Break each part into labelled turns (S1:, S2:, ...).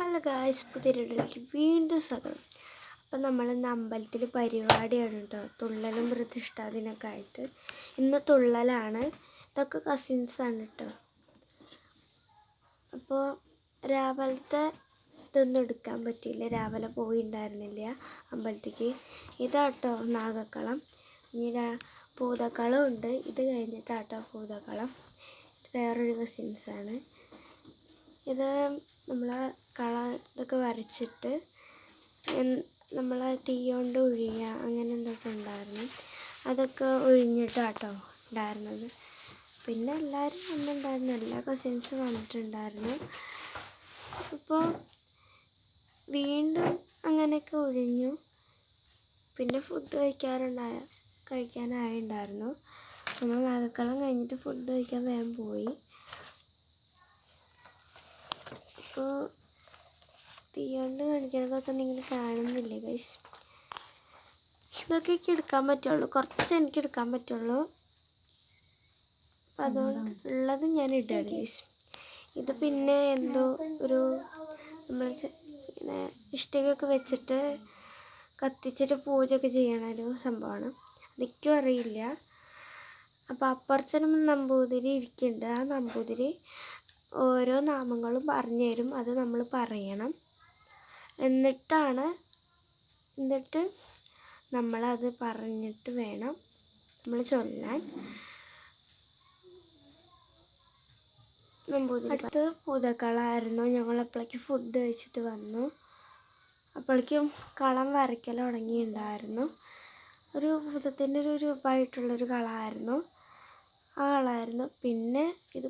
S1: Hello guys, പുതിയൊരു വീഡിയോയിലേക്ക് വീണ്ടും സ്വാഗതം. അപ്പം നമ്മളിന്ന് അമ്പലത്തിൽ പരിപാടിയാണ് കേട്ടോ, തുള്ളലും പ്രതിഷ്ഠാദിനൊക്കെ ആയിട്ട്. ഇന്ന് തുള്ളലാണ്. ഇതൊക്കെ കസിൻസാണ് കേട്ടോ. അപ്പോൾ രാവിലത്തെ ഇതൊന്നും എടുക്കാൻ പറ്റിയില്ല, രാവിലെ പോയിണ്ടായിരുന്നില്ല അമ്പലത്തേക്ക്. ഇതാട്ടോ നാഗക്കളം. ഇനി പൂതക്കളം ഉണ്ട്. ഇത് കഴിഞ്ഞിട്ടാട്ടോ പൂതക്കളം. വേറൊരു കസിൻസാണ്. ഇത് നമ്മളെ ഇതൊക്കെ വരച്ചിട്ട് നമ്മളെ തീ കൊണ്ട് ഒഴിയുക, അങ്ങനെ എന്തൊക്കെ ഉണ്ടായിരുന്നു. അതൊക്കെ ഒഴിഞ്ഞിട്ടാട്ടോ ഉണ്ടായിരുന്നത്. പിന്നെ എല്ലാവരും വന്നിട്ടുണ്ടായിരുന്നു, എല്ലാ കസിൻസും വന്നിട്ടുണ്ടായിരുന്നു. അപ്പോൾ വീണ്ടും അങ്ങനെയൊക്കെ ഒഴിഞ്ഞു. പിന്നെ ഫുഡ് കഴിക്കാനായിട്ടുണ്ടായിരുന്നു. നമ്മൾ നാഗക്കളം കഴിഞ്ഞിട്ട് ഫുഡ് കഴിക്കാൻ വേഗം പോയി. അപ്പോൾ തീ കൊണ്ട് കാണിക്കുന്നതൊക്കെ നിങ്ങൾ കാണുന്നില്ലേ ഗൈസ്? ഇതൊക്കെ എനിക്ക് എടുക്കാൻ പറ്റുള്ളൂ, കുറച്ച് എനിക്ക് എടുക്കാൻ പറ്റുള്ളൂ. അപ്പം അതുകൊണ്ട് ഉള്ളത് ഞാൻ ഇടുകയാണ് ഗൈസ്. ഇത് പിന്നെ എന്തോ ഒരു നമ്മൾ ഇങ്ങനെ ഇഷ്ടികയൊക്കെ വെച്ചിട്ട് കത്തിച്ചിട്ട് പൂജയൊക്കെ ചെയ്യണൊരു സംഭവമാണ്. എനിക്കും അറിയില്ല. അപ്പോൾ അപ്പുറത്തൊരു നമ്പൂതിരി ഇരിക്കുന്നുണ്ട്. ആ നമ്പൂതിരി ഓരോ നാമങ്ങളും പറഞ്ഞു തരും, അത് നമ്മൾ പറയണം. എന്നിട്ട് നമ്മളത് പറഞ്ഞിട്ട് വേണം നമ്മൾ ചൊല്ലാൻ. അടുത്ത് പൂതക്കളമായിരുന്നു. ഞങ്ങളപ്പോഴേക്കും ഫുഡ് കഴിച്ചിട്ട് വന്നു. അപ്പോഴേക്കും കളം വരയ്ക്കൽ തുടങ്ങിയിട്ടുണ്ടായിരുന്നു. ഒരു ഭൂതത്തിൻ്റെ ഒരു രൂപമായിട്ടുള്ളൊരു കളമായിരുന്നു. ആ കളമായിരുന്നു. പിന്നെ ഇത്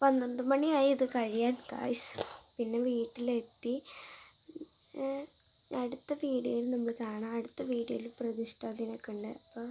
S1: 12 മണിയായി ഇത് കഴിയാൻ ഗായ്സ്. പിന്നെ വീട്ടിലെത്തി. അടുത്ത വീഡിയോയിൽ നമ്മൾ കാണാം. അടുത്ത വീഡിയോയിൽ പ്രതിഷ്ഠാദിനമൊക്കെ ഉണ്ട്. അപ്പോൾ